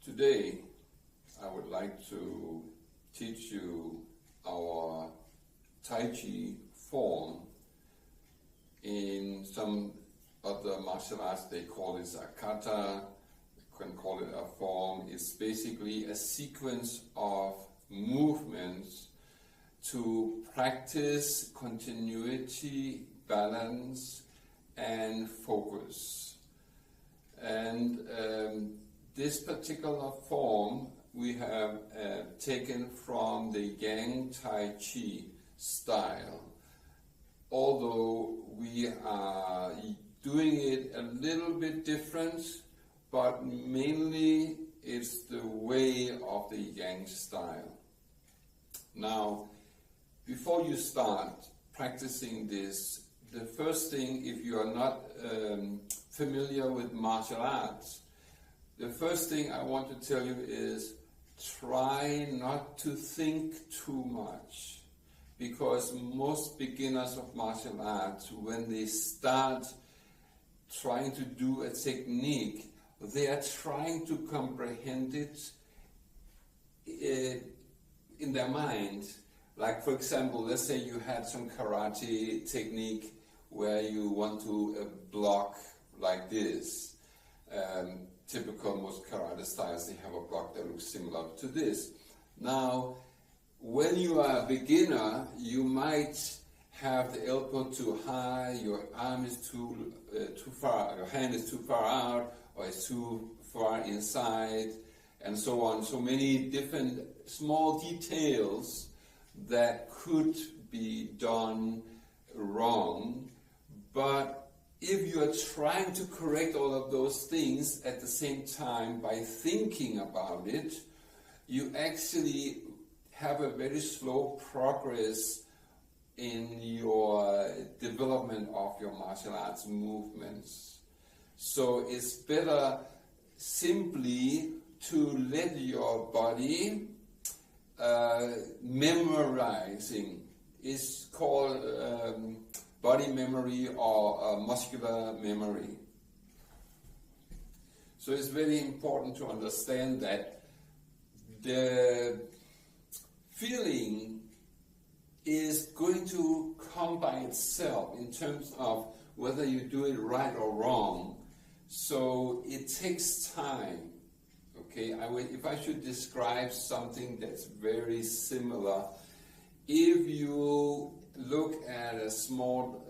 Today, I would like to teach you our Tai Chi form. In some other martial arts, they call it a kata, you can call it a form. It's basically a sequence of movements to practice continuity, balance, and focus. And this particular form we have taken from the Yang Tai Chi style. Although we are doing it a little bit different, but mainly it's the way of the Yang style. Now, before you start practicing this, the first thing, if you are not familiar with martial arts, the first thing I want to tell you is try not to think too much, because most beginners of martial arts, when they start trying to do a technique, they are trying to comprehend it in their mind. Like, for example, let's say you had some karate technique where you want to block like this. Typical most karate styles, they have a block that looks similar to this. Now, when you are a beginner, you might have the elbow too high, your arm is too far, your hand is too far out, or it's too far inside, and so on. So many different small details that could be done wrong, but if you are trying to correct all of those things at the same time by thinking about it, you actually have a very slow progress in your development of your martial arts movements. So it's better simply to let your body memorizing. It's called body memory or muscular memory. So it's very important to understand that the feeling is going to come by itself in terms of whether you do it right or wrong. So it takes time. Okay, if I should describe something that's very similar, if you look at a small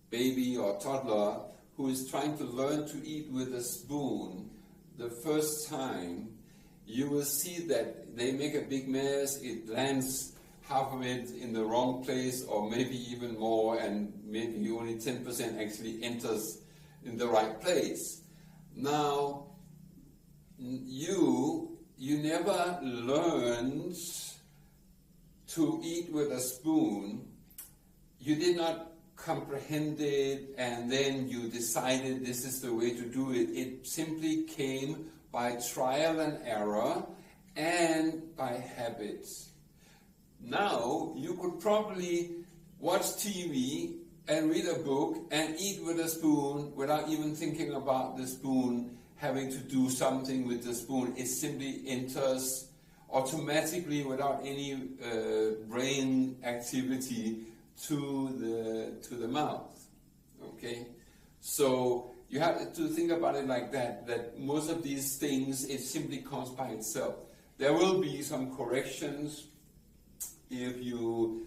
baby or toddler who is trying to learn to eat with a spoon the first time, you will see that they make a big mess, it lands half of it in the wrong place or maybe even more, and maybe only 10% actually enters in the right place. Now, you never learned to eat with a spoon. You did not comprehend it and then you decided this is the way to do it. It simply came by trial and error and by habit. Now, you could probably watch TV and read a book and eat with a spoon without even thinking about the spoon having to do something with the spoon. It simply enters automatically without any brain activity to the mouth. Okay? So you have to think about it like that most of these things, it simply comes by itself. There will be some corrections if you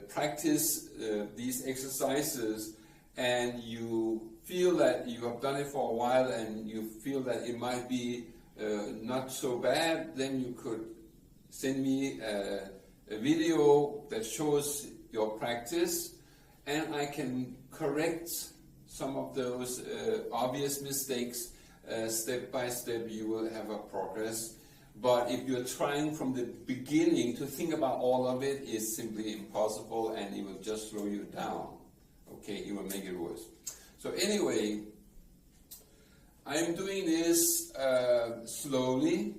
practice these exercises and you feel that you have done it for a while and you feel that it might be not so bad, then you could send me a video that shows your practice and I can correct some of those obvious mistakes. Step by step you will have a progress. But if you're trying from the beginning to think about all of it, it's simply impossible and it will just slow you down. Okay, it will make it worse. So anyway, I'm doing this slowly.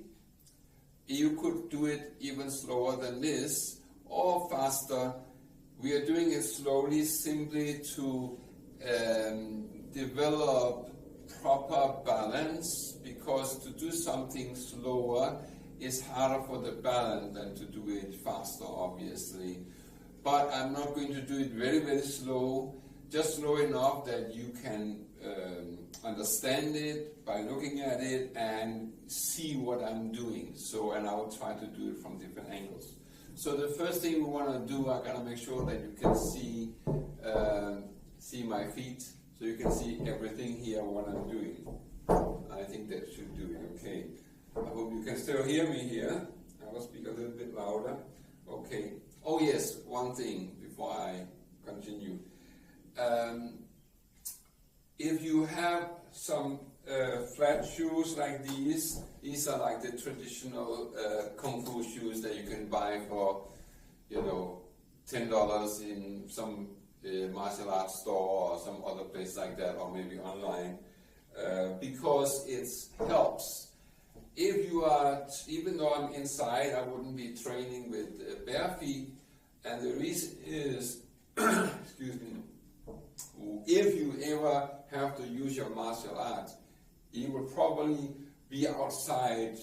You could do it even slower than this or faster. We are doing it slowly simply to develop proper balance, because to do something slower is harder for the balance than to do it faster, obviously. But I'm not going to do it very, very slow, just slow enough that you can understand it by looking at it and see what I'm doing. So, and I will try to do it from different angles. So the first thing we want to do, I gotta make sure that you can see my feet, so you can see everything here what I'm doing. I think that should do it. Okay. I hope you can still hear me here. I will speak a little bit louder. Okay. Oh yes, one thing before I continue. If you have some flat shoes like these are like the traditional Kung Fu shoes that you can buy for, $10 in some martial arts store or some other place like that, or maybe online, because it helps. If you are, even though I'm inside, I wouldn't be training with bare feet, and the reason is, excuse me, if you ever have to use your martial arts, you will probably be outside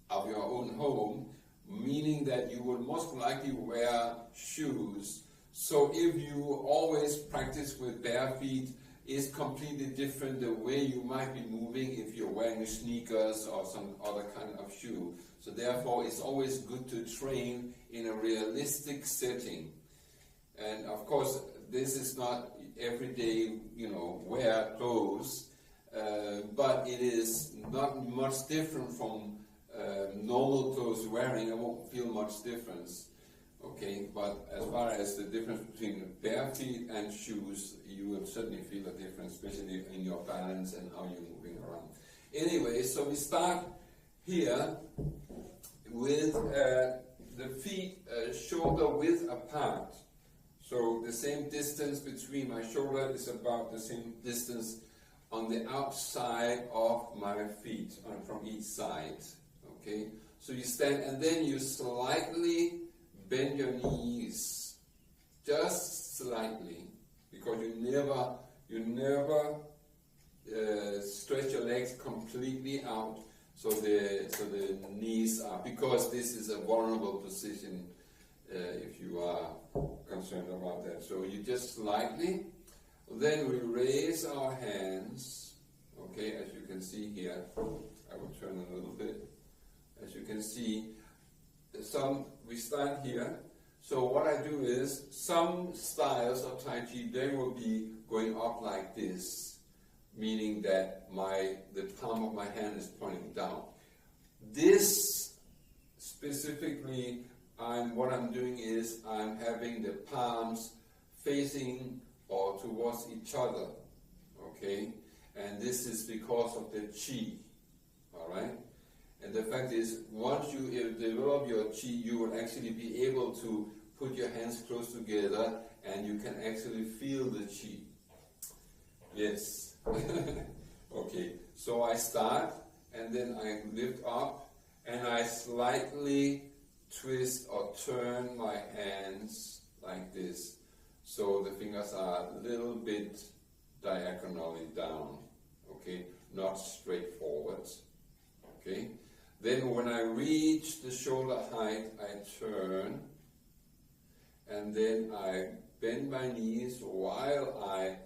of your own home, meaning that you will most likely wear shoes. So if you always practice with bare feet, it's completely different the way you might be moving if you're wearing sneakers or some other kind of shoe. So therefore, it's always good to train in a realistic setting. And of course, this is not everyday, wear clothes, but it is not much different from normal clothes wearing. I won't feel much difference. Okay, but as far as the difference between bare feet and shoes, you will certainly feel a difference, especially in your balance and how you're moving around. Anyway, so we start here with the feet shoulder width apart. So the same distance between my shoulder is about the same distance on the outside of my feet, from each side. Okay, so you stand and then you slightly bend your knees, just slightly, because you never stretch your legs completely out, so the knees are, because this is a vulnerable position if you are concerned about that. So you just slightly, then we raise our hands, okay, as you can see here. I will turn a little bit. As you can see, we start here. So what I do is, some styles of Tai Chi, they will be going up like this, meaning that the palm of my hand is pointing down. This specifically, what I'm doing is I'm having the palms facing or towards each other, okay? And this is because of the Qi, all right? And the fact is, once you develop your Qi, you will actually be able to put your hands close together and you can actually feel the Qi. Yes. Okay, so I start and then I lift up and I slightly twist or turn my hands like this. So the fingers are a little bit diagonally down, okay, not straight forward, okay. Then when I reach the shoulder height, I turn, and then I bend my knees while I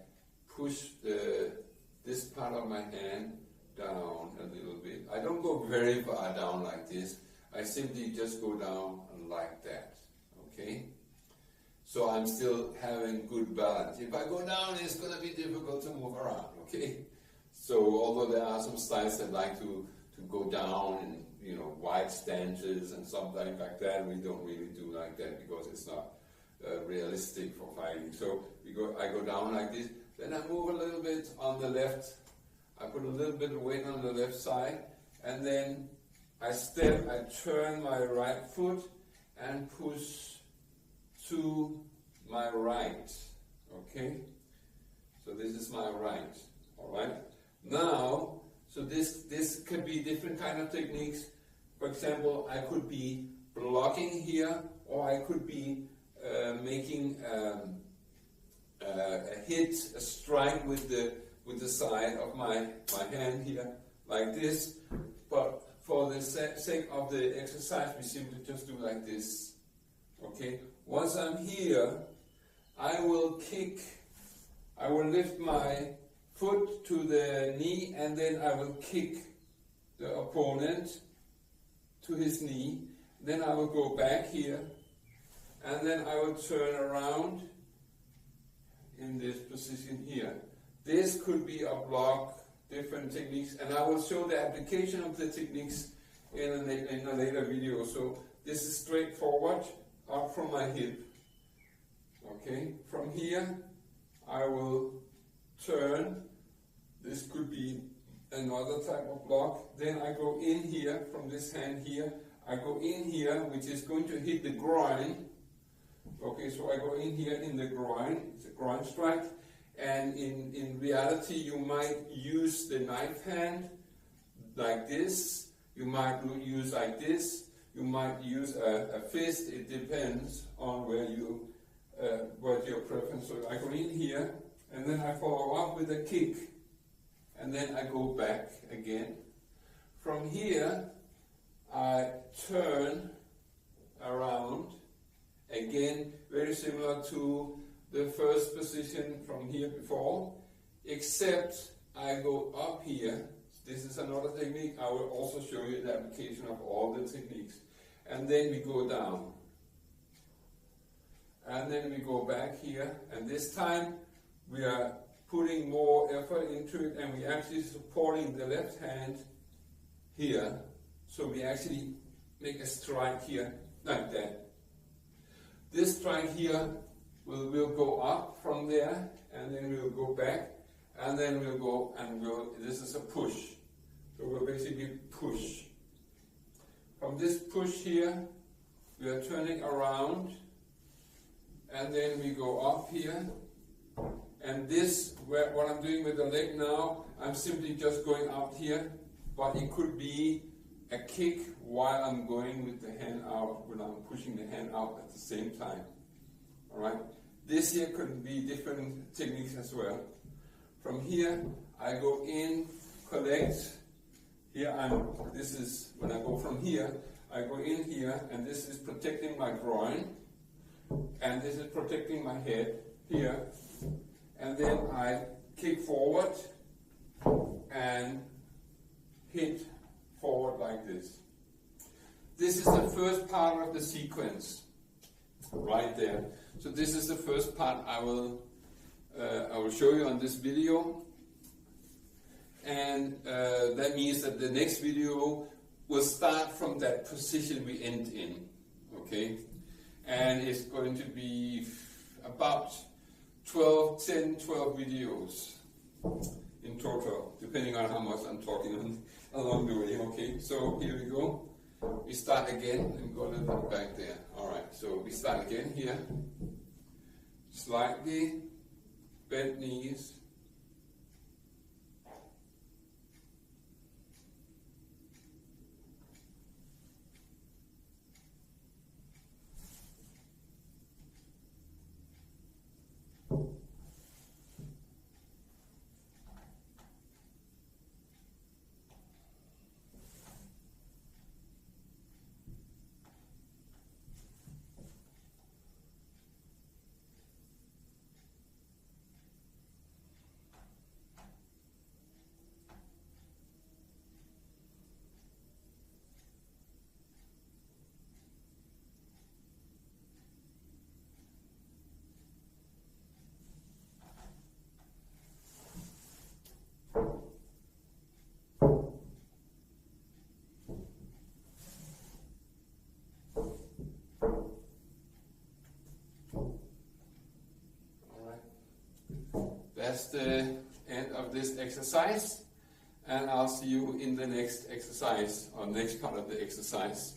push this part of my hand down a little bit. I don't go very far down like this. I simply just go down like that, okay? So I'm still having good balance. If I go down, it's going to be difficult to move around, okay? So although there are some styles that like to go down and, wide stances and something like that, we don't really do like that because it's not realistic for fighting. So I go down like this, then I move a little bit on the left. I put a little bit of weight on the left side, and then I turn my right foot and push to my right, okay? So this is my right, all right? Now, so this could be different kind of techniques. For example, I could be blocking here, or I could be making a strike with with the side of my hand here, like this. But for the sake of the exercise, we simply just do like this. Okay? Once I'm here, I will lift my foot to the knee, and then I will kick the opponent to his knee. Then I will go back here, and then I will turn around in this position here. This could be a block, different techniques, and I will show the application of the techniques in a later video. So this is straightforward, up from my hip. Okay, from here I will turn. This could be another type of block. Then I go in here, from this hand here, I go in here, which is going to hit the groin. Okay, so I go in here in the groin, it's a groin strike. And in reality, you might use the knife hand like this. You might use like this. You might use a fist. It depends on where you, what your preference. So I go in here, and then I follow up with a kick, and then I go back again. From here, I turn around, again, very similar to the first position from here before, except I go up here. This is another technique. I will also show you the application of all the techniques. And then we go down. And then we go back here, and this time we are putting more effort into it, and we're actually supporting the left hand here. So we actually make a strike here, like that. This strike here will go up from there, and then we'll go back, and then we'll go and go. This is a push. So we'll basically push. From this push here, we are turning around, and then we go up here. And this, what I'm doing with the leg now, I'm simply just going out here, but it could be a kick while I'm going with the hand out, when I'm pushing the hand out at the same time. All right? This here could be different techniques as well. From here, I go in, collect. Here this is, when I go from here, I go in here, and this is protecting my groin, and this is protecting my head here. And then I kick forward and hit forward like this. This is the first part of the sequence, right there. So this is the first part I will show you on this video, and that means that the next video will start from that position we end in, okay? And it's going to be about 10, 12 videos in total, depending on how much I'm talking along the way, okay? So here we go. We start again and go a little bit back there. All right, so we start again here. Slightly bent knees. That's the end of this exercise, and I'll see you in the next exercise, or next part of the exercise.